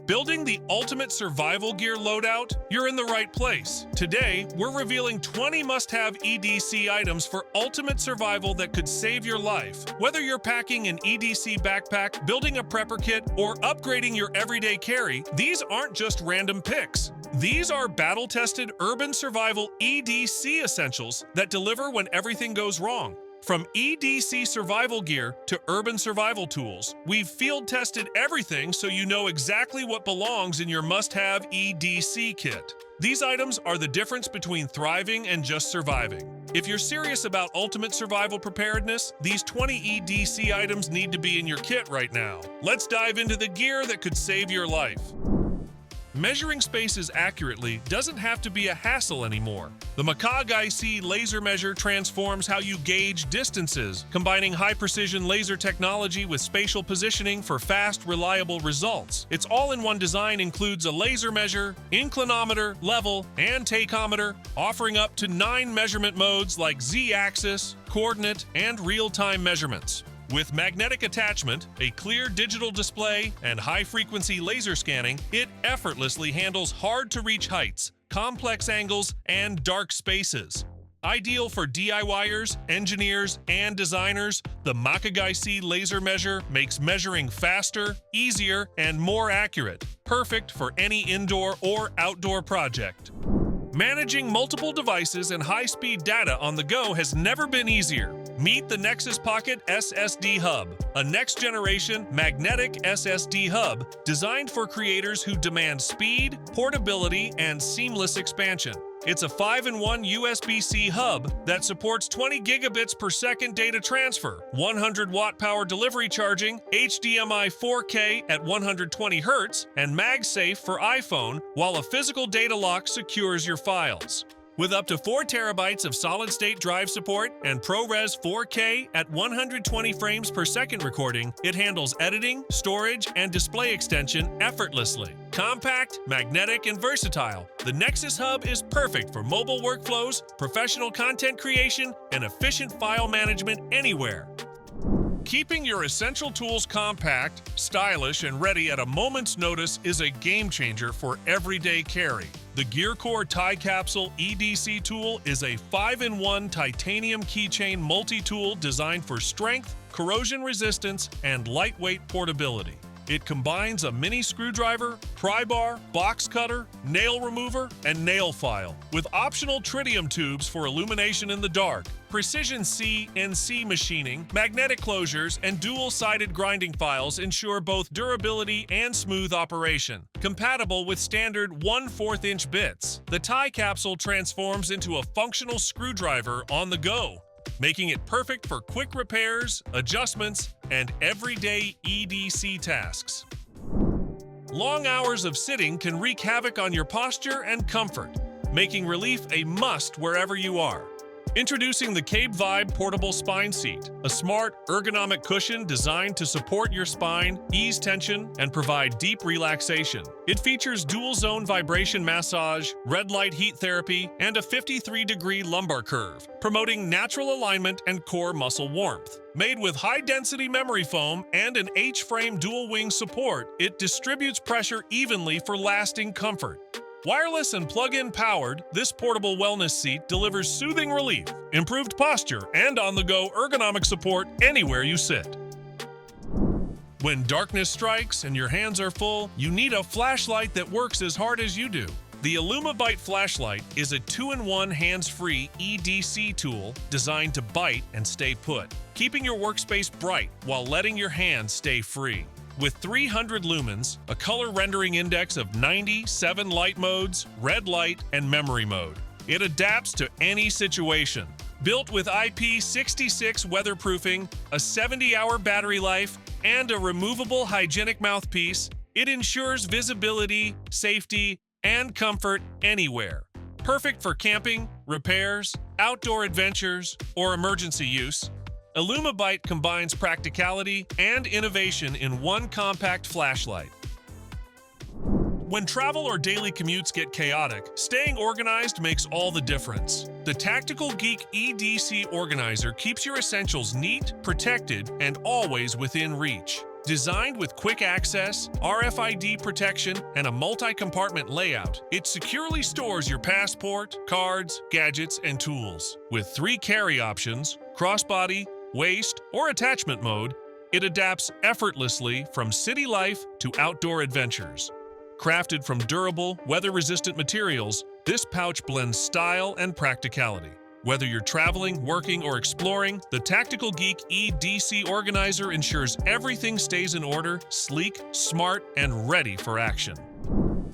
Building the ultimate survival gear loadout? You're in the right place. Today, we're revealing 20 must-have EDC items for ultimate survival that could save your life. Whether you're packing an EDC backpack, building a prepper kit, or upgrading your everyday carry, these aren't just random picks. These are battle-tested urban survival EDC essentials that deliver when everything goes wrong. From EDC survival gear to urban survival tools, we've field-tested everything so you know exactly what belongs in your must-have EDC kit. These items are the difference between thriving and just surviving. If you're serious about ultimate survival preparedness, these 20 EDC items need to be in your kit right now. Let's dive into the gear that could save your life. Measuring spaces accurately doesn't have to be a hassle anymore. The MakaGiC laser measure transforms how you gauge distances, combining high-precision laser technology with spatial positioning for fast, reliable results. Its all-in-one design includes a laser measure, inclinometer, level, and tachometer, offering up to 9 measurement modes like Z-axis, coordinate, and real-time measurements. With magnetic attachment, a clear digital display, and high-frequency laser scanning, it effortlessly handles hard-to-reach heights, complex angles, and dark spaces. Ideal for DIYers, engineers, and designers, the MakaGiC laser measure makes measuring faster, easier, and more accurate, perfect for any indoor or outdoor project. Managing multiple devices and high-speed data on the go has never been easier. Meet the Nexus Pocket SSD Hub, a next-generation magnetic SSD hub designed for creators who demand speed, portability, and seamless expansion. It's a 5-in-1 USB-C hub that supports 20 gigabits per second data transfer, 100-watt power delivery charging, HDMI 4K at 120 Hz, and MagSafe for iPhone, while a physical data lock secures your files. With up to 4 terabytes of solid-state drive support and ProRes 4K at 120 frames per second recording, it handles editing, storage, and display extension effortlessly. Compact, magnetic, and versatile, the Nexus Hub is perfect for mobile workflows, professional content creation, and efficient file management anywhere. Keeping your essential tools compact, stylish, and ready at a moment's notice is a game-changer for everyday carry. The GearCore Ti-Capsule EDC tool is a 5-in-1 titanium keychain multi-tool designed for strength, corrosion resistance, and lightweight portability. It combines a mini screwdriver, pry bar, box cutter, nail remover, and nail file, with optional tritium tubes for illumination in the dark, precision CNC machining, magnetic closures, and dual-sided grinding files ensure both durability and smooth operation. Compatible with standard 1/4-inch bits, the Ti-Capsule transforms into a functional screwdriver on the go, making it perfect for quick repairs, adjustments, and everyday EDC tasks. Long hours of sitting can wreak havoc on your posture and comfort, making relief a must wherever you are. Introducing the CabeVibe Portable SpineSeat, a smart, ergonomic cushion designed to support your spine, ease tension, and provide deep relaxation. It features dual-zone vibration massage, red light heat therapy, and a 53-degree lumbar curve, promoting natural alignment and core muscle warmth. Made with high-density memory foam and an H-frame dual-wing support, it distributes pressure evenly for lasting comfort. Wireless and plug-in powered, this portable wellness seat delivers soothing relief, improved posture, and on-the-go ergonomic support anywhere you sit. When darkness strikes and your hands are full, you need a flashlight that works as hard as you do. The illumibite flashlight is a 2-in-1 hands-free EDC tool designed to bite and stay put, keeping your workspace bright while letting your hands stay free. With 300 lumens, a color rendering index of 90, 7 light modes, red light, and memory mode, it adapts to any situation. Built with IP66 weatherproofing, a 70-hour battery life, and a removable hygienic mouthpiece, it ensures visibility, safety, and comfort anywhere. Perfect for camping, repairs, outdoor adventures, or emergency use, illumibite combines practicality and innovation in one compact flashlight. When travel or daily commutes get chaotic, staying organized makes all the difference. The Tactical Geek EDC Organizer keeps your essentials neat, protected, and always within reach. Designed with quick access, RFID protection, and a multi-compartment layout, it securely stores your passport, cards, gadgets, and tools. With 3 carry options, crossbody, waist, or attachment mode, it adapts effortlessly from city life to outdoor adventures. Crafted from durable, weather-resistant materials, this pouch blends style and practicality. Whether you're traveling, working, or exploring, the Tactical Geek EDC Organizer ensures everything stays in order, sleek, smart, and ready for action.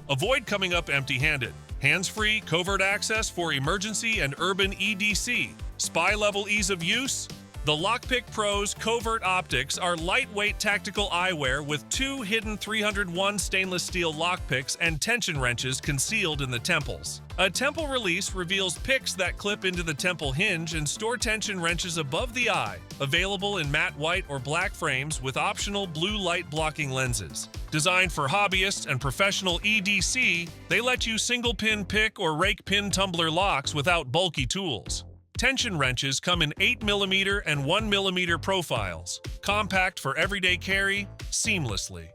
Avoid coming up empty-handed. Hands-free, covert access for emergency and urban EDC. Spy-level ease of use. The Lockpick Pro's covert optics are lightweight tactical eyewear with 2 hidden 301 stainless steel lockpicks and tension wrenches concealed in the temples. A temple release reveals picks that clip into the temple hinge and store tension wrenches above the eye, available in matte white or black frames with optional blue light blocking lenses. Designed for hobbyists and professional EDC, they let you single-pin pick or rake pin tumbler locks without bulky tools. Tension wrenches come in 8mm and 1mm profiles, compact for everyday carry, seamlessly.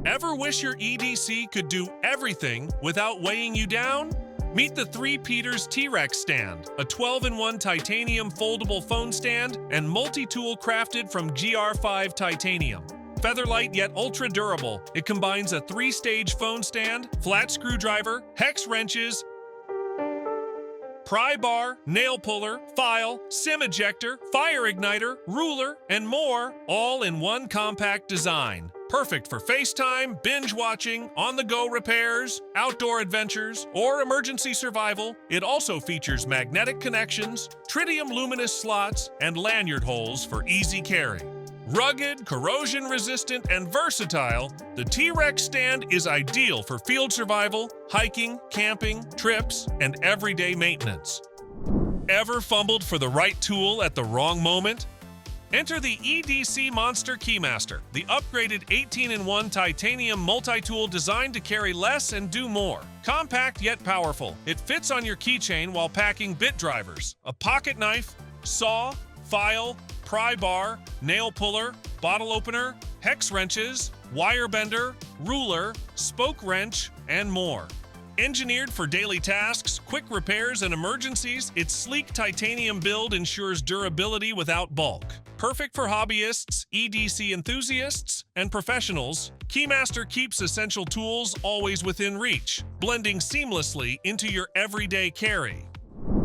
Ever wish your EDC could do everything without weighing you down? Meet the ThreePeters T-Rex stand, a 12-in-1 titanium foldable phone stand and multi-tool crafted from GR5 titanium. Featherlight yet ultra-durable, it combines a 3-stage phone stand, flat screwdriver, hex wrenches, pry bar, nail puller, file, SIM ejector, fire igniter, ruler, and more, all in one compact design. Perfect for FaceTime, binge watching, on-the-go repairs, outdoor adventures, or emergency survival. It also features magnetic connections, tritium luminous slots, and lanyard holes for easy carry. Rugged, corrosion-resistant, and versatile, the T-Rex stand is ideal for field survival, hiking, camping, trips, and everyday maintenance. Ever fumbled for the right tool at the wrong moment? Enter the EDC MONSTER KeyMaster, the upgraded 18-in-1 titanium multi-tool designed to carry less and do more. Compact yet powerful, it fits on your keychain while packing bit drivers, a pocket knife, saw, file, pry bar, nail puller, bottle opener, hex wrenches, wire bender, ruler, spoke wrench, and more. Engineered for daily tasks, quick repairs, and emergencies, its sleek titanium build ensures durability without bulk. Perfect for hobbyists, EDC enthusiasts, and professionals, KeyMaster keeps essential tools always within reach, blending seamlessly into your everyday carry.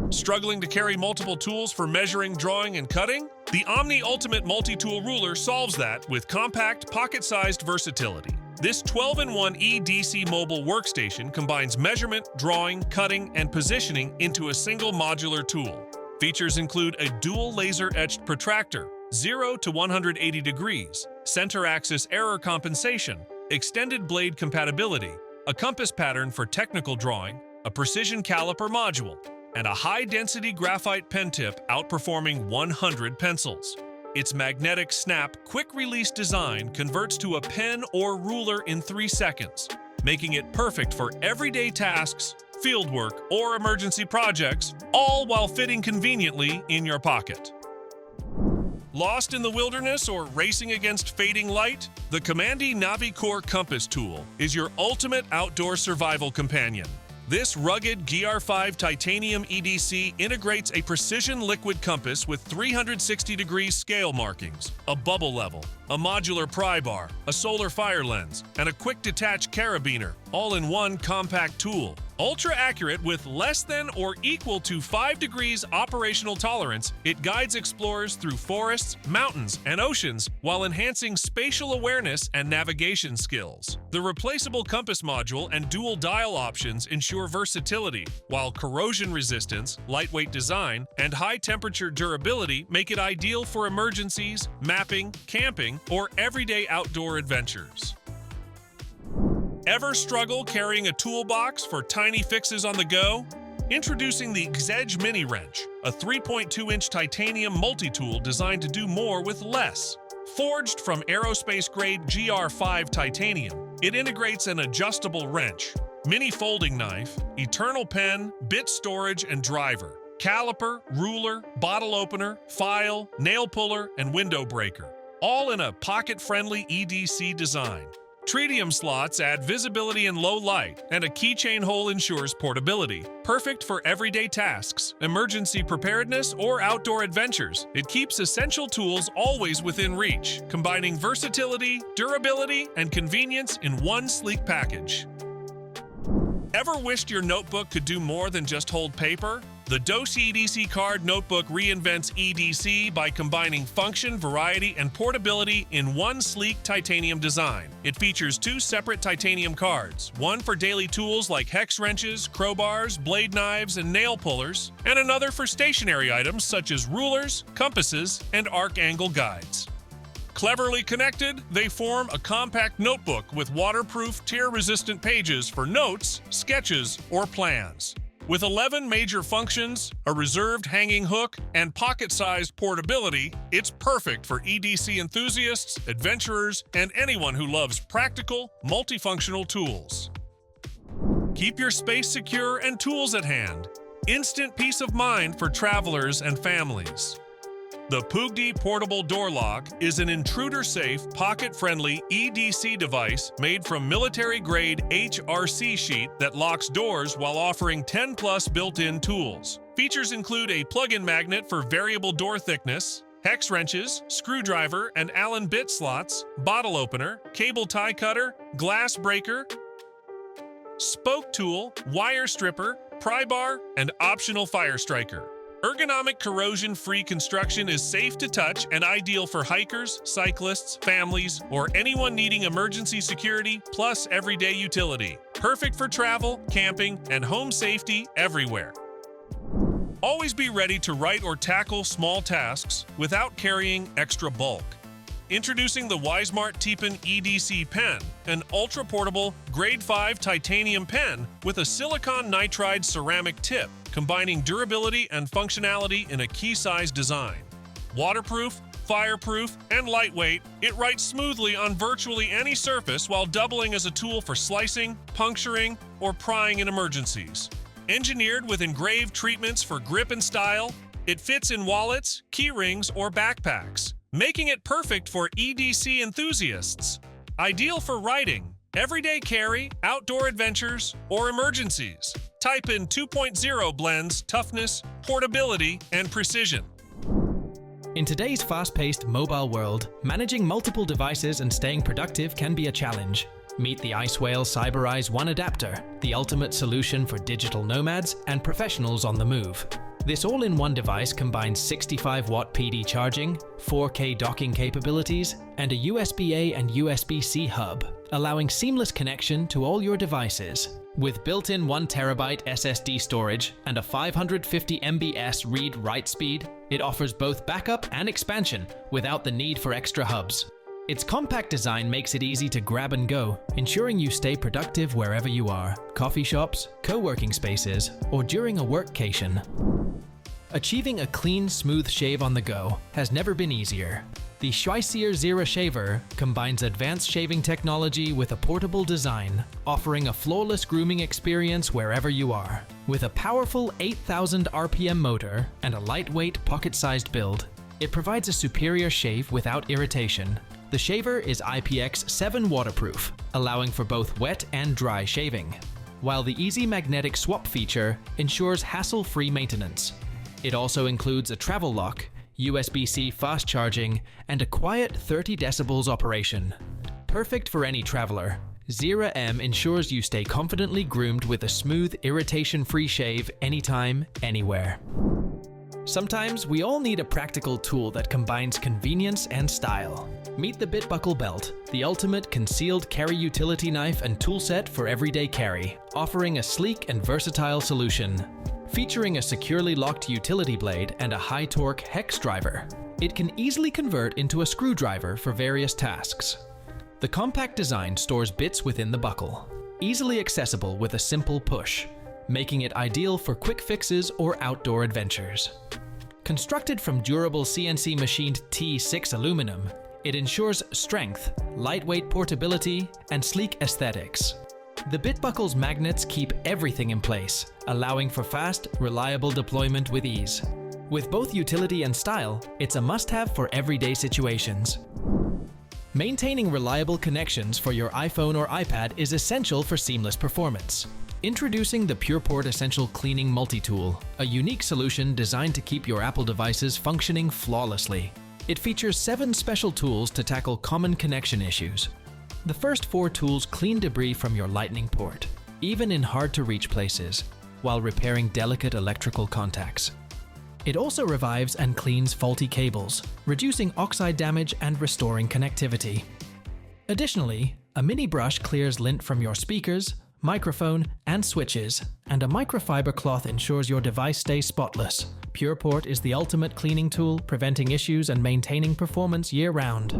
Struggling to carry multiple tools for measuring, drawing, and cutting? The OMNI Ultimate Multi-Tool Ruler solves that with compact, pocket-sized versatility. This 12-in-1 EDC mobile workstation combines measurement, drawing, cutting, and positioning into a single modular tool. Features include a dual laser-etched protractor, 0 to 180 degrees, center axis error compensation, extended blade compatibility, a compass pattern for technical drawing, a precision caliper module, and a high-density graphite pen tip outperforming 100 pencils. Its magnetic snap, quick-release design converts to a pen or ruler in 3 seconds, making it perfect for everyday tasks, fieldwork, or emergency projects, all while fitting conveniently in your pocket. Lost in the wilderness or racing against fading light? The COMANDI NaviCore compass tool is your ultimate outdoor survival companion. This rugged GR5 titanium EDC integrates a precision liquid compass with 360-degree scale markings, a bubble level, a modular pry bar, a solar fire lens, and a quick detach carabiner, all in one compact tool. Ultra accurate with less than or equal to 5 degrees operational tolerance, it guides explorers through forests, mountains, and oceans while enhancing spatial awareness and navigation skills. The replaceable compass module and dual dial options ensure versatility, while corrosion resistance, lightweight design, and high-temperature durability make it ideal for emergencies, mapping, camping, or everyday outdoor adventures. Ever struggle carrying a toolbox for tiny fixes on the go? Introducing the Xedge Mini Wrench, a 3.2-inch titanium multi-tool designed to do more with less. Forged from aerospace-grade GR5 titanium, it integrates an adjustable wrench, mini folding knife, eternal pen, bit storage, and driver, caliper, ruler, bottle opener, file, nail puller, and window breaker, all in a pocket-friendly EDC design. Tritium slots add visibility in low light, and a keychain hole ensures portability. Perfect for everyday tasks, emergency preparedness, or outdoor adventures, it keeps essential tools always within reach, combining versatility, durability, and convenience in one sleek package. Ever wished your notebook could do more than just hold paper? The Doceaedc Card Notebook reinvents EDC by combining function, variety, and portability in one sleek titanium design. It features two separate titanium cards, one for daily tools like hex wrenches, crowbars, blade knives, and nail pullers, and another for stationary items such as rulers, compasses, and arc angle guides. Cleverly connected, they form a compact notebook with waterproof, tear-resistant pages for notes, sketches, or plans. With 11 major functions, a reserved hanging hook, and pocket-sized portability, it's perfect for EDC enthusiasts, adventurers, and anyone who loves practical, multifunctional tools. Keep your space secure and tools at hand. Instant peace of mind for travelers and families. The PoogDy Portable Door Lock is an intruder-safe, pocket-friendly EDC device made from military-grade HRC sheet that locks doors while offering 10+ built-in tools. Features include a plug-in magnet for variable door thickness, hex wrenches, screwdriver and Allen bit slots, bottle opener, cable tie cutter, glass breaker, spoke tool, wire stripper, pry bar, and optional fire striker. Ergonomic corrosion-free construction is safe to touch and ideal for hikers, cyclists, families, or anyone needing emergency security plus everyday utility. Perfect for travel, camping, and home safety everywhere. Always be ready to write or tackle small tasks without carrying extra bulk. Introducing the YSMART TIPEN EDC pen, an ultra-portable Grade 5 titanium pen with a silicon nitride ceramic tip, combining durability and functionality in a key-size design. Waterproof, fireproof, and lightweight, it writes smoothly on virtually any surface while doubling as a tool for slicing, puncturing, or prying in emergencies. Engineered with engraved treatments for grip and style, it fits in wallets, key rings, or backpacks, making it perfect for EDC enthusiasts. Ideal for writing, everyday carry, outdoor adventures, or emergencies. TIPEN 2.0 blends toughness, portability, and precision. In today's fast-paced mobile world, managing multiple devices and staying productive can be a challenge. Meet the Icewhale Cyberize One Adapter, the ultimate solution for digital nomads and professionals on the move. This all-in-one device combines 65-watt PD charging, 4K docking capabilities, and a USB-A and USB-C hub, allowing seamless connection to all your devices. With built-in 1TB SSD storage and a 550 MBs read-write speed, it offers both backup and expansion without the need for extra hubs. Its compact design makes it easy to grab and go, ensuring you stay productive wherever you are, coffee shops, co-working spaces, or during a workcation. Achieving a clean, smooth shave on the go has never been easier. The ZERA shaver combines advanced shaving technology with a portable design, offering a flawless grooming experience wherever you are. With a powerful 8,000 RPM motor and a lightweight, pocket-sized build, it provides a superior shave without irritation. The shaver is IPX7 waterproof, allowing for both wet and dry shaving, while the easy magnetic swap feature ensures hassle-free maintenance. It also includes a travel lock, USB-C fast charging, and a quiet 30 decibels operation. Perfect for any traveler, ZERA M ensures you stay confidently groomed with a smooth, irritation-free shave anytime, anywhere. Sometimes we all need a practical tool that combines convenience and style. Meet the BitBuckle belt, the ultimate concealed carry utility knife and tool set for everyday carry, offering a sleek and versatile solution. Featuring a securely locked utility blade and a high-torque hex driver, it can easily convert into a screwdriver for various tasks. The compact design stores bits within the buckle, easily accessible with a simple push, making it ideal for quick fixes or outdoor adventures. Constructed from durable CNC machined T6 aluminum, it ensures strength, lightweight portability, and sleek aesthetics. The BitBuckle's magnets keep everything in place, allowing for fast, reliable deployment with ease. With both utility and style, it's a must-have for everyday situations. Maintaining reliable connections for your iPhone or iPad is essential for seamless performance. Introducing the PurePort Essential Cleaning Multitool, a unique solution designed to keep your Apple devices functioning flawlessly. It features 7 special tools to tackle common connection issues. The first 4 tools clean debris from your Lightning port, even in hard-to-reach places, while repairing delicate electrical contacts. It also revives and cleans faulty cables, reducing oxide damage and restoring connectivity. Additionally, a mini brush clears lint from your speakers, microphone, and switches, and a microfiber cloth ensures your device stays spotless. PurePort is the ultimate cleaning tool, preventing issues and maintaining performance year-round.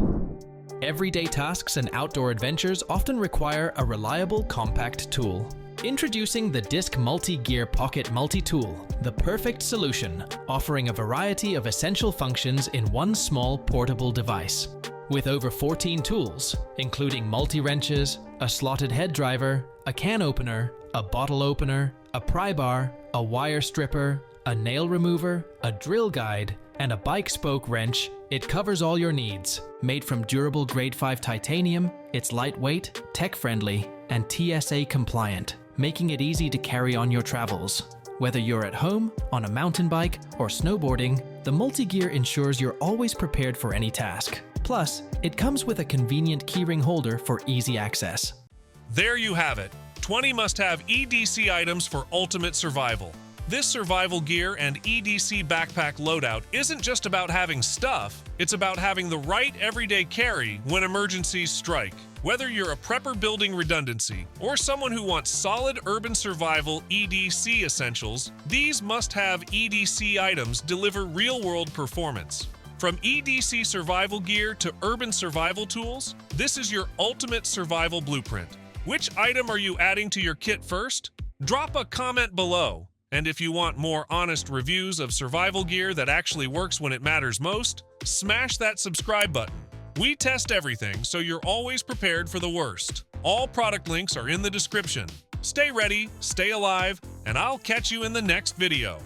Everyday tasks and outdoor adventures often require a reliable, compact tool. Introducing the Disc MultiGear Pocket Multitool, the perfect solution, offering a variety of essential functions in one small portable device. With over 14 tools, including multi-wrenches, a slotted head driver, a can opener, a bottle opener, a pry bar, a wire stripper, a nail remover, a drill guide, and a bike spoke wrench, it covers all your needs. Made from durable grade 5 titanium, it's lightweight, tech-friendly, and TSA compliant, making it easy to carry on your travels. Whether you're at home, on a mountain bike, or snowboarding, the MultiGear ensures you're always prepared for any task. Plus, it comes with a convenient keyring holder for easy access. There you have it, 20 must-have EDC items for ultimate survival. This survival gear and EDC backpack loadout isn't just about having stuff, it's about having the right everyday carry when emergencies strike. Whether you're a prepper building redundancy or someone who wants solid urban survival EDC essentials, these must-have EDC items deliver real-world performance. From EDC survival gear to urban survival tools, this is your ultimate survival blueprint. Which item are you adding to your kit first? Drop a comment below. And if you want more honest reviews of survival gear that actually works when it matters most, smash that subscribe button. We test everything, so you're always prepared for the worst. All product links are in the description. Stay ready, stay alive, and I'll catch you in the next video.